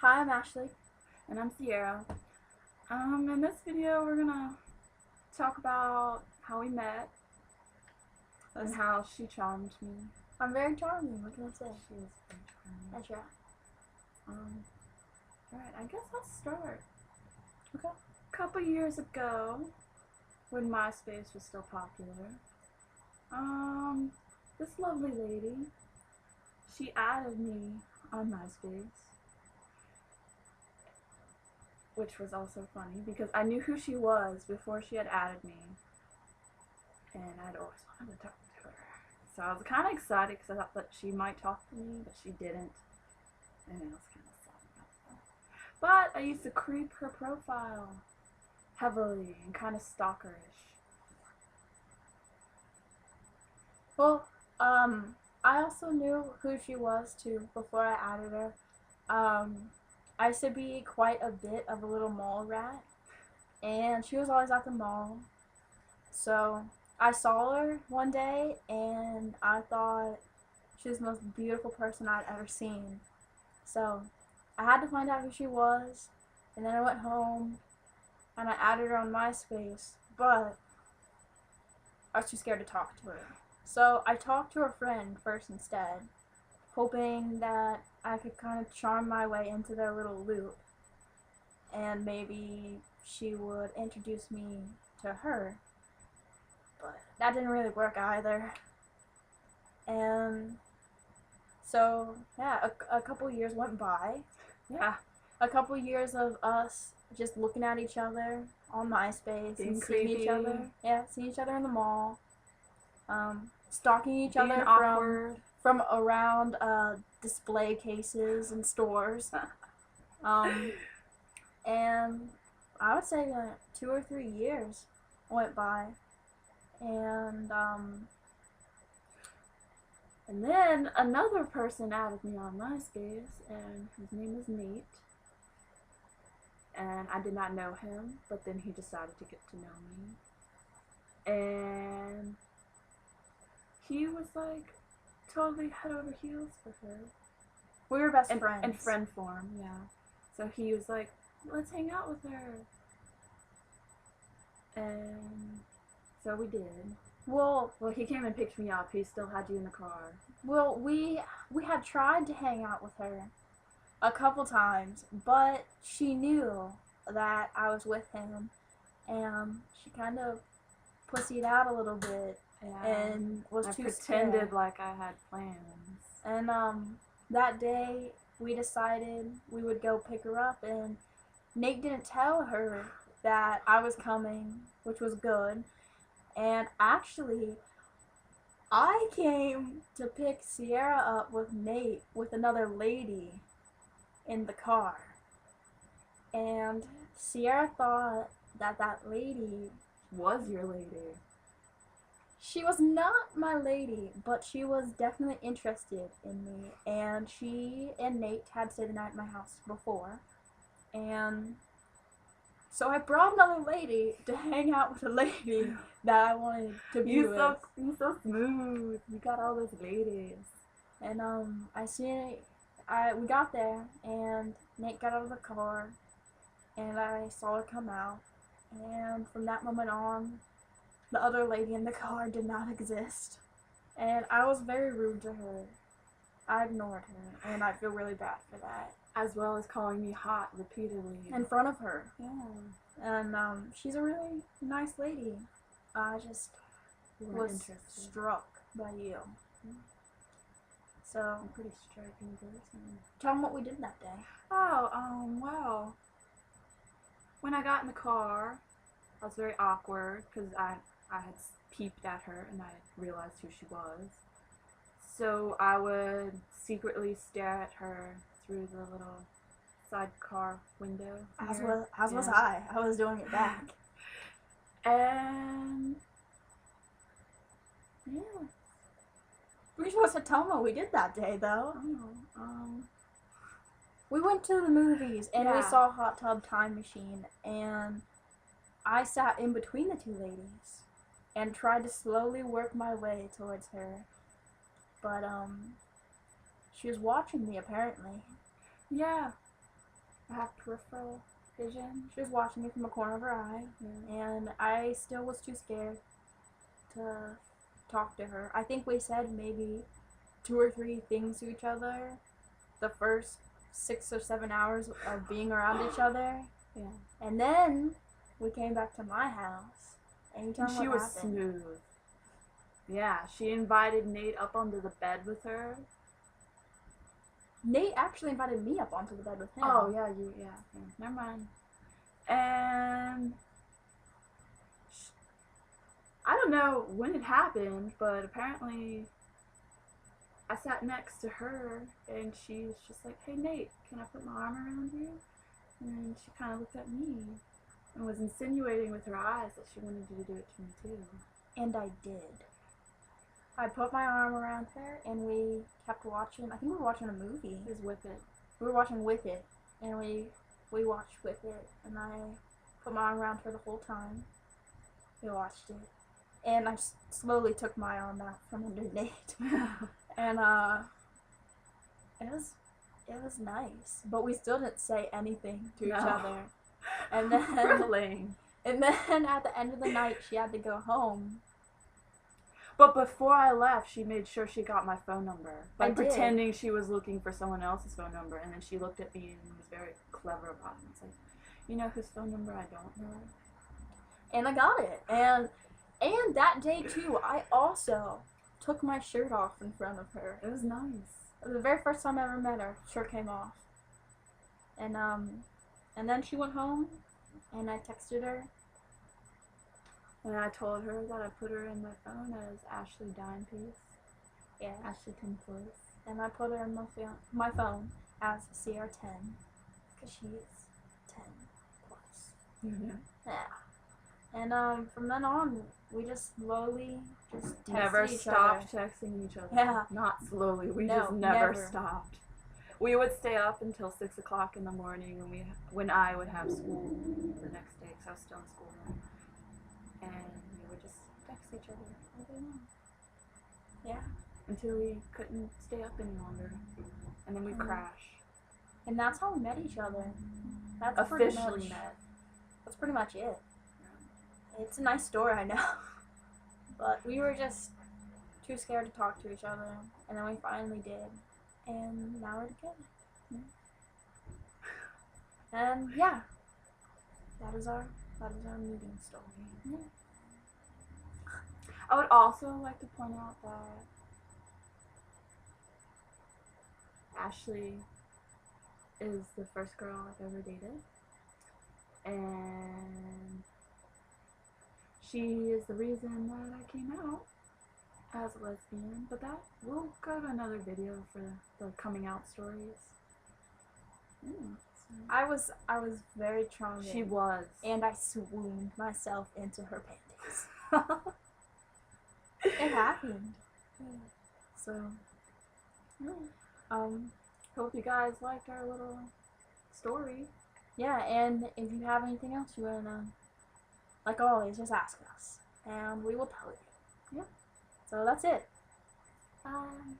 Hi, I'm Ashley. And I'm Sierra. In this video, we're gonna talk about how we met and how she charmed me. I'm very charming. What can I say? She is very charming. That's right. Alright, I guess I'll start. Okay. A couple years ago, when MySpace was still popular, this lovely lady, she added me on MySpace, which was also funny because I knew who she was before she had added me, and I'd always wanted to talk to her. So I was kind of excited because I thought that she might talk to me, but she didn't, and I was kind of sad about that. But I used to creep her profile heavily and kind of stalkerish. Well, I also knew who she was too before I added her. I used to be quite a bit of a little mall rat, and she was always at the mall. So I saw her one day, and I thought she was the most beautiful person I'd ever seen. So I had to find out who she was, and then I went home and I added her on MySpace, but I was too scared to talk to her. So I talked to her friend first instead, hoping that I could kind of charm my way into their little loop, and maybe she would introduce me to her. But that didn't really work either. And so, yeah, a couple years went by. Yeah. A couple years of us just looking at each other on MySpace Being and seeing creepy. each other. Yeah, seeing each other in the mall. Stalking each Being other awkward. from around display cases and stores. And I would say 2 or 3 years went by. And then another person added me on MySpace, and his name is Nate. And I did not know him, but then he decided to get to know me. And he was like totally head over heels for her. We were best friends. In friend form, yeah. So he was like, let's hang out with her. And so we did. Well, he came and picked me up. He still had you in the car. Well, we had tried to hang out with her a couple times, but she knew that I was with him, and she kind of pussied out a little bit, and was too pretended scared. like I had plans. And that day we decided we would go pick her up, and Nate didn't tell her that I was coming, which was good. And actually, I came to pick Sierra up with Nate with another lady in the car. And Sierra thought that that lady was your lady. She was not my lady, but she was definitely interested in me. And she and Nate had stayed the night at my house before. And so I brought another lady to hang out with a lady that I wanted to be with. You so smooth. You got all those ladies. And we got there, and Nate got out of the car, and I saw her come out. And from that moment on, the other lady in the car did not exist. And I was very rude to her. I ignored her, and I feel really bad for that. As well as calling me hot repeatedly. In front of her. Yeah. And she's a really nice lady. I just was struck by you. So, I'm a pretty striking person. Tell them what we did that day. Well. When I got in the car, I was very awkward because I had peeped at her and I realized who she was. So I would secretly stare at her through the little sidecar window. As was I. I was doing it back. And yeah. We're supposed to tell them what we did that day, though. We went to the movies and we saw Hot Tub Time Machine, and I sat in between the two ladies and tried to slowly work my way towards her. But she was watching me apparently. Yeah. I have peripheral vision. She was watching me from the corner of her eye, and I still was too scared to talk to her. I think we said maybe 2 or 3 things to each other the first 6 or 7 hours of being around each other. Yeah. And then we came back to my house, and you tell me She what was happened. smooth. Yeah, she invited Nate up onto the bed with her. Nate actually invited me up onto the bed with him. Oh, yeah, never mind. And I don't know when it happened, but apparently I sat next to her, and she's just like, "Hey, Nate, can I put my arm around you?" And she kind of looked at me and was insinuating with her eyes that she wanted you to do it to me too. And I did. I put my arm around her, and we kept watching. I think we were watching a movie. It was Wicked. We were watching Wicked, and we watched Wicked, and I put my arm around her the whole time. We watched it, and I slowly took my arm out from under Nate, and it was nice, but we still didn't say anything to each other. And then and then at the end of the night, she had to go home. But before I left, she made sure she got my phone number by I did. pretending she was looking for someone else's phone number, and then she looked at me and was very clever about it. It's like, you know whose phone number I don't know? And I got it. And that day too, I also took my shirt off in front of her. It was nice. It was the very first time I ever met her. Shirt came off. And then she went home, and I texted her. And I told her that I put her in my phone as Ashley Dimepiece. Yeah. Ashley 10 plus. And I put her in my phone as CR10, because she is 10 plus. Mm-hmm. Yeah. And from then on, we just slowly just texted Never each stopped other. texting each other. Yeah. Not slowly. We No, just never never. stopped. We would stay up until 6 o'clock in the morning when I would have school the next day, because I was still in school then. And we would just text each other all day long. Yeah. Until we couldn't stay up any longer. And then we'd crash. And that's how we met each other. That's Officially met. That's pretty much it. It's a nice story, I know. But we were just too scared to talk to each other. And then we finally did. And now we're together. Yeah. And yeah. That is our meeting story. Yeah. I would also like to point out that Ashley is the first girl I've ever dated. And she is the reason that I came out as a lesbian. But that, we'll go to another video for the coming out stories. I was very charming. She was. And I swooned myself into her panties. It happened. So, hope you guys liked our little story. Yeah, and if you have anything else you want to know, like always, just ask us, and we will tell you. Yeah. So that's it. Bye.